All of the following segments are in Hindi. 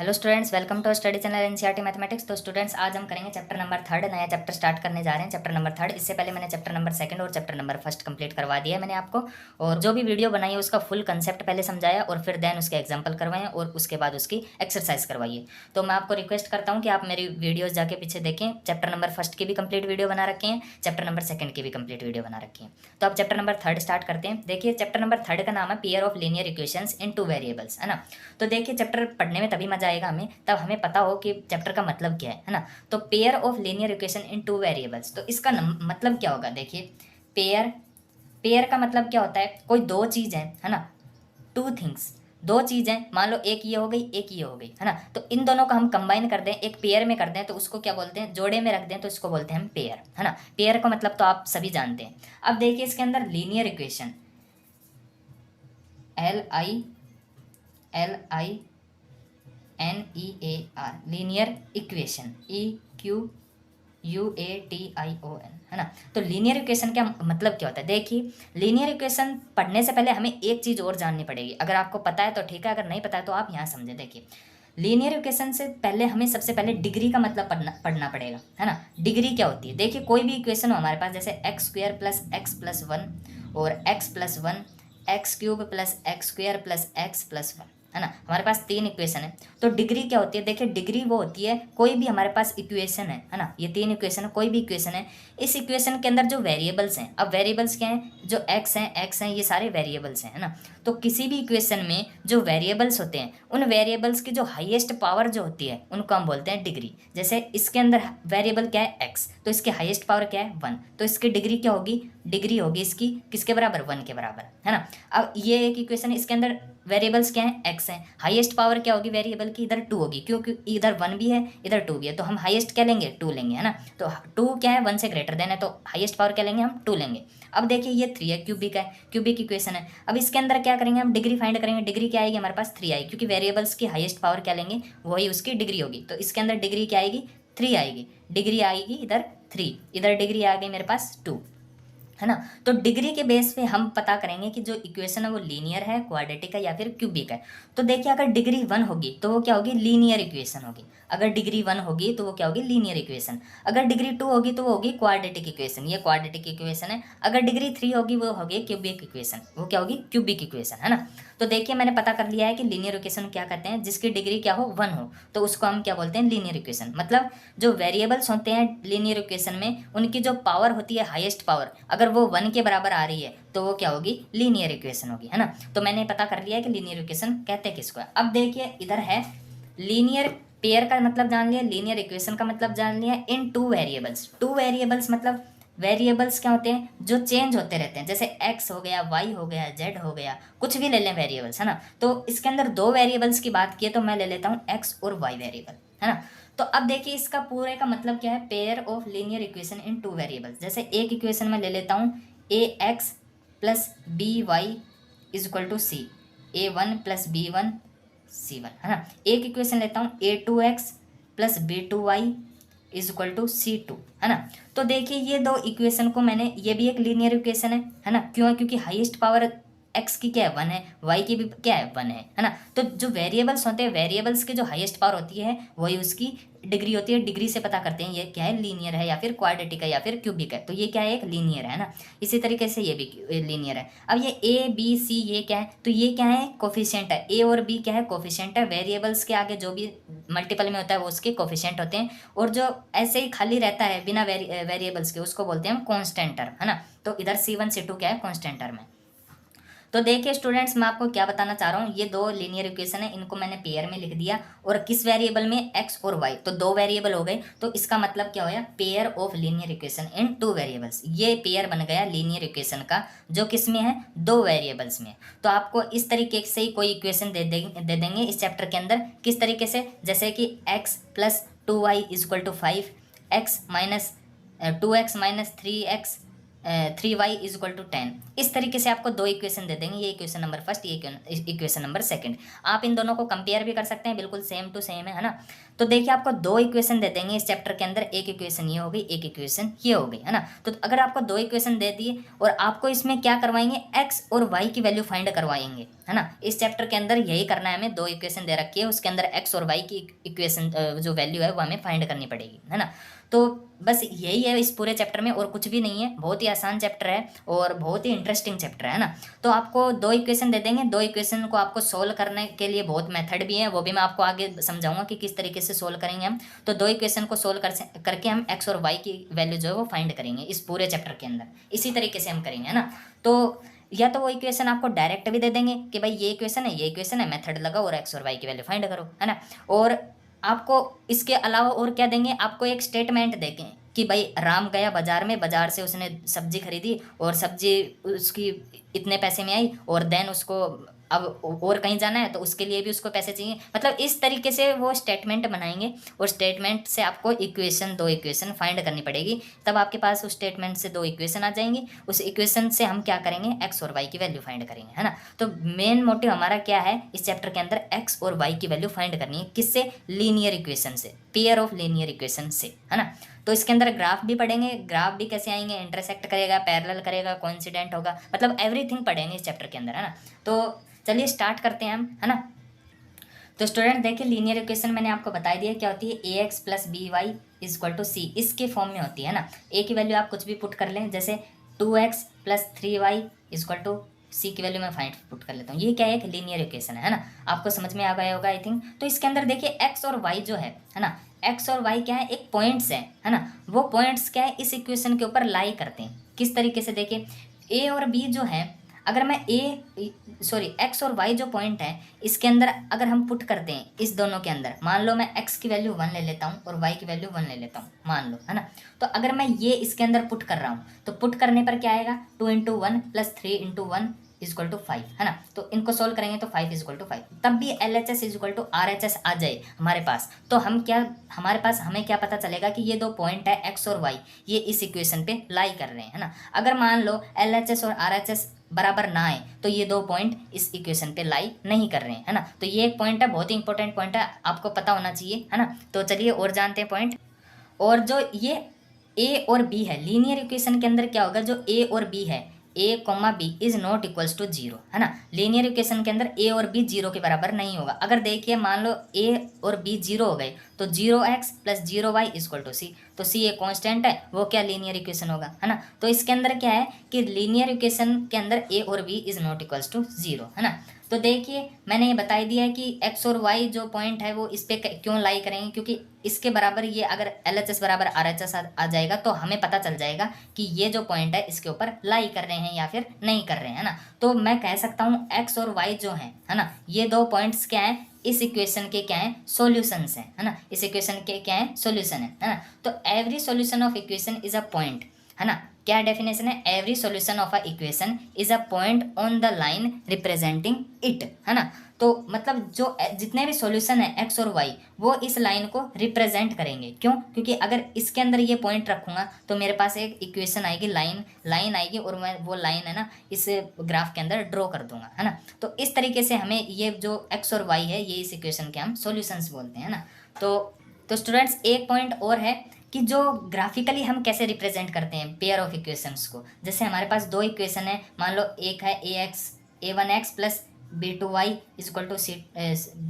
Hello students, welcome to study channel NCERT mathematics. तो स्टूडेंट्स, आज हम करेंगे चैप्टर नंबर थर्ड, नया चैप्टर स्टार्ट करने जा रहे हैं, चैप्टर नंबर थर्ड। इससे पहले मैंने चैप्टर नंबर सेकंड और चैप्टर नंबर फर्स्ट कंप्लीट करवा दिया है मैंने आपको, और जो भी वीडियो बनाई है उसका फुल कंसेप्ट पहले समझाया और फिर देन उसके एग्जाम्पल करवाएं और उसके बाद उसकी एक्सरसाइज करवाइए। तो मैं आपको रिक्वेस्ट करता हूँ कि आप मेरी वीडियोज़ जाके पीछे देखें। चैप्टर नंबर फर्स्ट की भी कंप्लीट वीडियो बना रखे हैं, चैप्टर नंबर सेकंड की भी कंप्लीट वीडियो बना रखी है। तो अब चैप्टर नंबर थर्ड स्टार्ट करते हैं। देखिए, चैप्टर नंबर थर्ड का नाम है pair of linear equations in two variables, है ना। तो देखिए, चैप्टर पढ़ने में तभी मजा आएगा हमें तब हमें पता हो कि चैप्टर का मतलब क्या है ना। तो pair of linear equation in two variables, तो इसका मतलब क्या होगा। देखिए, पेयर पेयर का मतलब क्या होता है, कोई दो चीज़ है ना, टू थिंग्स, दो चीज़ें, मान लो एक ये हो गई एक ये हो गई, है ना। तो इन दोनों का हम कंबाइन कर दें, एक पेयर में कर दें, तो उसको क्या बोलते हैं, जोड़े में रख दें तो इसको बोलते हैं हम पेयर, है ना। पेयर का मतलब तो आप सभी जानते हैं। अब देखिए, इसके अंदर linear equation LINEAR, linear equation, EQUATION, है ना। तो लीनियर इक्वेशन का मतलब क्या होता है। देखिए, लीनियर इक्वेशन पढ़ने से पहले हमें एक चीज़ और जाननी पड़ेगी। अगर आपको पता है तो ठीक है, अगर नहीं पता है तो आप यहाँ समझें। देखिए, लीनियर इक्वेशन से पहले हमें सबसे पहले डिग्री का मतलब पढ़ना पड़ेगा, है ना। डिग्री क्या होती है। देखिए, कोई भी इक्वेशन हो हमारे पास, जैसे x² plus x plus one और x+1, x³ plus x² plus x plus one, है ना। हमारे पास तीन इक्वेशन है। तो डिग्री क्या होती है। देखिए, डिग्री वो होती है, कोई भी हमारे पास इक्वेशन है ना, ये तीन इक्वेशन है, कोई भी इक्वेशन है, इस इक्वेशन के अंदर जो वेरिएबल्स हैं, अब वेरिएबल्स क्या हैं, जो एक्स हैं, ये सारे वेरिएबल्स हैं, है ना। तो किसी भी इक्वेशन में जो वेरिएबल्स होते हैं, उन वेरिएबल्स की जो हाईएस्ट पावर जो होती है उनको हम बोलते हैं डिग्री। जैसे इसके अंदर वेरिएबल क्या है, एक्स, तो इसकी हाईएस्ट पावर क्या है, वन, तो इसकी डिग्री क्या होगी, डिग्री होगी इसकी किसके बराबर, वन के बराबर, है ना। अब ये एक इक्वेशन है, इसके अंदर वेरिएबल्स क्या है, एक्स है, हाईएस्ट पावर क्या होगी वेरिएबल की, इधर टू होगी, क्योंकि इधर वन भी है इधर टू भी है, तो हम हाईएस्ट क्या लेंगे, टू लेंगे, है ना। तो टू क्या है, वन से ग्रेटर देन है, तो हाईएस्ट पावर क्या लेंगे, हम टू लेंगे। अब देखिए, ये थ्री है, क्यूबिक है, क्यूबिक इक्वेशन है। अब इसके अंदर क्या करेंगे, हम डिग्री फाइंड करेंगे। डिग्री क्या आएगी हमारे पास, थ्री आएगी, क्योंकि वेरिएबल्स की हाईएस्ट पावर क्या लेंगे, वही उसकी डिग्री होगी। तो इसके अंदर डिग्री क्या आएगी, थ्री आएगी, डिग्री आएगी इधर थ्री, इधर डिग्री आ गई मेरे पास टू, है ना। तो डिग्री के बेस पे हम पता करेंगे कि जो इक्वेशन है वो लीनियर है, क्वाड्रेटिक है या फिर क्यूबिक है। तो देखिए, अगर डिग्री वन होगी तो वो क्या होगी, लीनियर इक्वेशन होगी। अगर डिग्री वन होगी तो वो क्या होगी, लीनियर इक्वेशन। अगर डिग्री टू होगी तो वो होगी क्वाड्रेटिक इक्वेशन, ये क्वाड्रेटिक इक्वेशन है। अगर डिग्री थ्री होगी वो होगी क्यूबिक इक्वेशन, वो क्या होगी, क्यूबिक इक्वेशन, है ना। तो देखिए, मैंने पता कर लिया है कि लीनियर इक्वेशन क्या कहते हैं, जिसकी डिग्री क्या हो, वन हो, तो उसको हम क्या बोलते हैं, लीनियर इक्वेशन। मतलब जो वेरिएबल्स होते हैं लीनियर इक्वेशन में, उनकी जो पावर होती है, हाईएस्ट पावर, अगर वो वन के बराबर आ रही है तो वो क्या होगी, लीनियर इक्वेशन होगी, है ना। तो मैंने पता कर लिया है कि लीनियर इक्वेशन कहते हैं किसको है। अब देखिए, इधर है लीनियर, पेयर का मतलब जान लिया, लीनियर इक्वेशन का मतलब जान लिया, इन टू वेरिएबल्स। टू वेरिएबल्स मतलब वेरिएबल्स क्या होते हैं, जो चेंज होते रहते हैं, जैसे x हो गया, y हो गया, z हो गया, कुछ भी ले लें वेरिएबल्स, है ना। तो इसके अंदर दो वेरिएबल्स की बात की है, तो मैं ले लेता हूँ x और y वेरिएबल, है ना। तो अब देखिए, इसका पूरे का मतलब क्या है, pair of linear equation in two variables. जैसे एक इक्वेशन में ले लेता हूँ ax plus B y is equal to c, a1 plus b1 c1, है ना। एक इक्वेशन लेता हूँ a2x plus b2y is equal to c2, है ना। तो देखिए, ये दो इक्वेशन को मैंने, ये भी एक लीनियर इक्वेशन है ना। क्यों है, क्योंकि हाईएस्ट पावर x की क्या है, वन है, y की भी क्या है, वन है ना। तो जो वेरिएबल्स होते हैं, वेरिएबल्स की जो हाईएस्ट पावर होती है वही उसकी डिग्री होती है। डिग्री से पता करते हैं ये क्या है, लीनियर है या फिर क्वाड्रेटिक है या फिर क्यूबिक है। तो ये क्या है, एक लीनियर है ना। इसी तरीके से ये भी लीनियर है। अब ये ए बी सी ये क्या है, तो ये क्या है, कोफिशिएंट है। ए और बी क्या है, कोफिशिएंट है। वेरिएबल्स के आगे जो भी मल्टीपल में होता है वो उसके कोफिशिएंट होते हैं, और जो ऐसे ही खाली रहता है बिना वेरिएबल्स के उसको बोलते हैं हम कांस्टेंट टर्म, है ना। तो इधर C1 C2 क्या है, कांस्टेंट टर्म है। तो देखिए स्टूडेंट्स, मैं आपको क्या बताना चाह रहा हूँ, ये दो लीनियर इक्वेशन है, इनको मैंने पेयर में लिख दिया, और किस वेरिएबल में, x और y, तो दो वेरिएबल हो गए। तो इसका मतलब क्या होया, pair of linear equation in two variables. ये पेयर बन गया लीनियर इक्वेशन का, जो किस में है, दो वेरिएबल्स में। तो आपको इस तरीके से ही कोई इक्वेशन दे देंगे इस चैप्टर के अंदर। किस तरीके से, जैसे कि x plus two y is equal to five, x minus 2x minus 3y is equal to 10। इस तरीके से आपको दो इक्वेशन दे देंगे, ये इक्वेशन नंबर फर्स्ट, ये इक्वेशन नंबर सेकंड। आप इन दोनों को कंपेयर भी कर सकते हैं, बिल्कुल सेम टू सेम है ना। तो देखिए आपको दो इक्वेशन दे देंगे इस चैप्टर के अंदर, एक इक्वेशन ये हो गई, एक इक्वेशन ये हो गई, है ना। तो अगर आपको दो इक्वेशन दे दिए और आपको इसमें क्या करवाएंगे, एक्स और वाई की वैल्यू फाइंड करवाएंगे, है ना। इस चैप्टर के अंदर यही करना है हमें, दो इक्वेशन दे रखी है, उसके अंदर एक्स और वाई की इक्वेशन जो वैल्यू है वो हमें फाइंड करनी पड़ेगी, है ना। तो बस यही है इस पूरे चैप्टर में, और कुछ भी नहीं है, बहुत ही आसान चैप्टर है और बहुत ही इंटरेस्टिंग चैप्टर है ना। तो आपको दो इक्वेशन दे देंगे, दो इक्वेशन को आपको सोल्व करने के लिए बहुत मेथड भी है, वो भी मैं आपको आगे समझाऊंगा कि किस तरीके से सोल्व करेंगे हम। तो दो इक्वेशन को सोल्व करके हम एक्स और वाई की वैल्यू जो है वो फाइंड करेंगे इस पूरे चैप्टर के अंदर, इसी तरीके से हम करेंगे, है ना। तो या तो वो इक्वेशन आपको डायरेक्ट भी दे देंगे कि भाई ये इक्वेशन है, ये इक्वेशन है, मेथड लगाओ और एक्स और वाई की वैल्यू फाइंड करो, है ना। और आपको इसके अलावा और क्या देंगे, आपको एक स्टेटमेंट देंगे कि भाई राम गया बाजार में, बाजार से उसने सब्जी खरीदी और सब्जी उसकी इतने पैसे में आई, और देन उसको अब और कहीं जाना है तो उसके लिए भी उसको पैसे चाहिए। मतलब इस तरीके से वो स्टेटमेंट बनाएंगे और स्टेटमेंट से आपको इक्वेशन, दो इक्वेशन फाइंड करनी पड़ेगी, तब आपके पास उस स्टेटमेंट से दो इक्वेशन आ जाएंगी। उस इक्वेशन से हम क्या करेंगे, एक्स और वाई की वैल्यू फाइंड करेंगे, है ना। तो मेन मोटिव हमारा क्या है इस चैप्टर के अंदर, एक्स और वाई की वैल्यू फाइंड करनी है, किससे, लीनियर इक्वेशन से, पेयर ऑफ लीनियर इक्वेशन से, है ना। तो इसके अंदर ग्राफ भी पढ़ेंगे, ग्राफ भी कैसे आएंगे, इंटरसेक्ट करेगा, पैरेलल करेगा, कोइंसिडेंट होगा, मतलब एवरीथिंग पढ़ेंगे इस चैप्टर के अंदर, है ना। तो चलिए स्टार्ट करते हैं हम, है ना। तो स्टूडेंट देखिए, लीनियर इक्वेशन मैंने आपको बता दिया क्या होती है, A X plus B Y is equal to C, इसके फॉर्म में होती है ना। ए की वैल्यू आप कुछ भी पुट कर लें, जैसे 2x plus 3y equal to सी की वैल्यू मैं फाइंड पुट कर लेता हूँ, ये क्या है, एक लीनियर इक्वेशन है ना। आपको समझ में आ गया होगा आई थिंक। तो इसके अंदर देखिए एक्स और वाई जो है ना, एक्स और वाई क्या है, एक पॉइंट्स है ना। वो पॉइंट्स क्या है, इस इक्वेशन के ऊपर लाई करते हैं। किस तरीके से, देखिए ए और बी जो है, अगर मैं एक्स और वाई जो पॉइंट है इसके अंदर अगर हम पुट करते हैं इस दोनों के अंदर, मान लो मैं एक्स की वैल्यू 1 ले लेता हूँ और वाई की वैल्यू 1 ले लेता हूँ, मान लो, है ना। तो अगर मैं ये इसके अंदर पुट कर रहा हूँ तो पुट करने पर क्या आएगा, 2 into 1 plus 3 into 1 is equal to 5, है ना। तो इनको सोल्व करेंगे तो 5 इजक्वल टू 5, तब भी L H S is equal to R H S आ जाए हमारे पास, तो हम क्या, हमारे पास हमें क्या पता चलेगा कि ये दो पॉइंट है एक्स और वाई, ये इस इक्वेशन पे लाई कर रहे हैं, है ना। अगर मान लो एल एच एस और आर एच एस बराबर ना आए तो ये दो पॉइंट इस इक्वेशन पे लाई नहीं कर रहे हैं, है ना। तो ये एक पॉइंट है, बहुत ही इंपॉर्टेंट पॉइंट है, आपको पता होना चाहिए, है ना। तो चलिए और जानते हैं पॉइंट। और जो ये ए और बी है, लीनियर इक्वेशन के अंदर क्या होगा, जो ए और बी है, A comma B is not equals to zero, है ना। लीनियर इक्वेशन के अंदर ए और बी जीरो के बराबर नहीं होगा। अगर देखिए मान लो ए और बी जीरो हो गए तो 0x plus 0y equal to सी, तो सी एक कांस्टेंट है, वो क्या लीनियर इक्वेशन होगा, है ना। तो इसके अंदर क्या है कि लीनियर इक्वेशन के अंदर ए और B is not equals to zero, है ना। तो देखिए मैंने ये बता दिया है कि एक्स और वाई जो पॉइंट है वो इस पे क्यों लाई करेंगे, क्योंकि इसके बराबर ये अगर एल एच एस बराबर आर एच एस आ जाएगा तो हमें पता चल जाएगा कि ये जो पॉइंट है इसके ऊपर लाई कर रहे हैं या फिर नहीं कर रहे हैं, है ना। तो मैं कह सकता हूँ एक्स और वाई जो है ना, ये दो पॉइंट्स क्या है, इस इक्वेशन के क्या है, सॉल्यूशंस हैं, है ना। इस इक्वेशन के क्या है, सॉल्यूशन है ना। तो every solution of equation is a point, है ना। क्या डेफिनेशन है, every solution of a equation is a point on the line representing it, है ना। तो मतलब जो जितने भी सॉल्यूशन है एक्स और वाई, वो इस लाइन को रिप्रेजेंट करेंगे। क्यों, क्योंकि अगर इसके अंदर ये पॉइंट रखूंगा तो मेरे पास एक इक्वेशन आएगी, लाइन आएगी, और मैं वो लाइन है ना इस ग्राफ के अंदर ड्रॉ कर दूंगा, है ना। तो इस तरीके से हमें ये जो एक्स और वाई है, ये इस इक्वेशन के हम सॉल्यूशंस बोलते हैं ना। तो स्टूडेंट्स एक पॉइंट और है कि जो ग्राफिकली हम कैसे रिप्रेजेंट करते हैं पेयर ऑफ इक्वेशंस को। जैसे हमारे पास दो इक्वेशन है, मान लो एक है a1x plus b2y is equal to C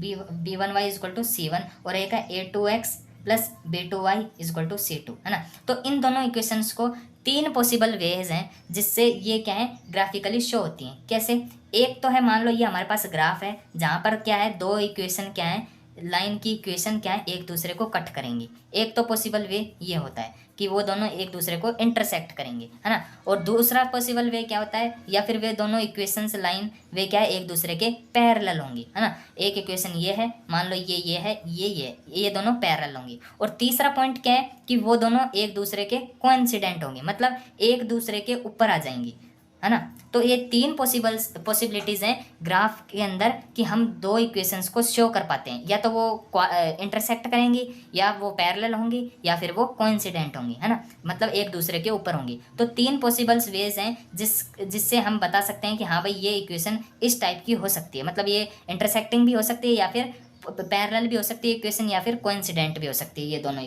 b1y is equal to c1, और एक है a2x plus b2y is equal to c2, है ना। तो इन दोनों इक्वेशंस को तीन पॉसिबल वेज हैं जिससे ये क्या है, ग्राफिकली शो होती हैं। कैसे, एक तो है, मान लो ये हमारे पास ग्राफ है जहाँ पर क्या है, दो इक्वेशन क्या है, लाइन की इक्वेशन क्या है, एक दूसरे को कट करेंगी। एक तो पॉसिबल वे ये होता है कि वो दोनों एक दूसरे को इंटरसेक्ट करेंगे, है ना। और दूसरा पॉसिबल वे क्या होता है, या फिर वे दोनों इक्वेशंस लाइन वे क्या है, एक दूसरे के पैरेलल होंगी, है ना। एक इक्वेशन ये है, मान लो ये है, ये दोनों पैरेलल होंगी। और तीसरा पॉइंट क्या है कि वो दोनों एक दूसरे के कोइंसिडेंट होंगे, मतलब एक दूसरे के ऊपर आ जाएंगी, है ना। तो ये तीन पॉसिबिलिटीज़ हैं ग्राफ के अंदर कि हम दो इक्वेशंस को शो कर पाते हैं, या तो वो इंटरसेक्ट करेंगी, या वो पैरेलल होंगी, या फिर वो कोइंसिडेंट होंगी, है ना, मतलब एक दूसरे के ऊपर होंगी। तो तीन पॉसिबल्स वेज हैं जिससे हम बता सकते हैं कि हाँ भाई ये इक्वेशन इस टाइप की हो सकती है, मतलब ये इंटरसेक्टिंग भी हो सकती है या फिर पैरेलल भी हो सकती है इक्वेशन या फिर कोइंसिडेंट भी हो सकती है, ये दोनों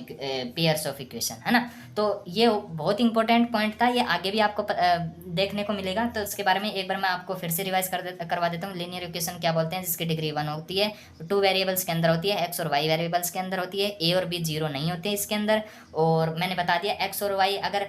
पेयर्स ऑफ इक्वेशन, है ना। तो ये बहुत इंपॉर्टेंट पॉइंट था, ये आगे भी आपको देखने को मिलेगा। तो इसके बारे में एक बार मैं आपको फिर से रिवाइज करवा देता हूँ। लीनियर इक्वेशन क्या बोलते हैं, जिसकी डिग्री 1 होती है, 2 वेरिएबल्स के अंदर होती है, एक्स और वाई वेरिएबल्स के अंदर होती है, ए और बी जीरो नहीं होते इसके अंदर। और मैंने बता दिया एक्स और वाई अगर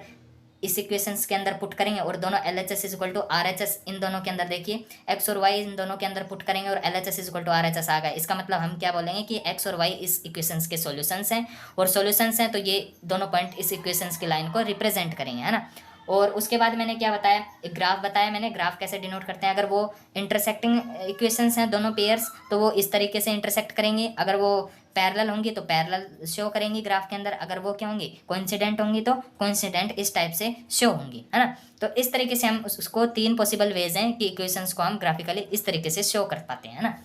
इस इक्वेशंस के अंदर पुट करेंगे और दोनों L H S equal to R H S, इन दोनों के अंदर देखिए एक्स और वाई इन दोनों के अंदर पुट करेंगे और L H S equal to R H S आ गया। इसका मतलब हम क्या बोलेंगे कि एक्स और वाई इस इक्वेशंस के सॉल्यूशंस हैं, और सॉल्यूशंस हैं तो ये दोनों पॉइंट इस इक्वेशंस की लाइन को रिप्रेजेंट करेंगे, है ना। और उसके बाद मैंने क्या बताया, एक ग्राफ बताया मैंने, ग्राफ कैसे डिनोट करते हैं। अगर वो इंटरसेक्टिंग इक्वेशंस हैं दोनों पेयर्स तो वो इस तरीके से इंटरसेक्ट करेंगे, अगर वो पैरेलल होंगी तो पैरेलल शो करेंगी ग्राफ के अंदर, अगर वो क्या होंगी कोइंसिडेंट होंगी तो कोइंसिडेंट इस टाइप से शो होंगी, है ना। तो इस तरीके से हम उसको 3 पॉसिबल वेज हैं कि इक्वेशंस को हम ग्राफिकली इस तरीके से शो कर पाते हैं, है ना।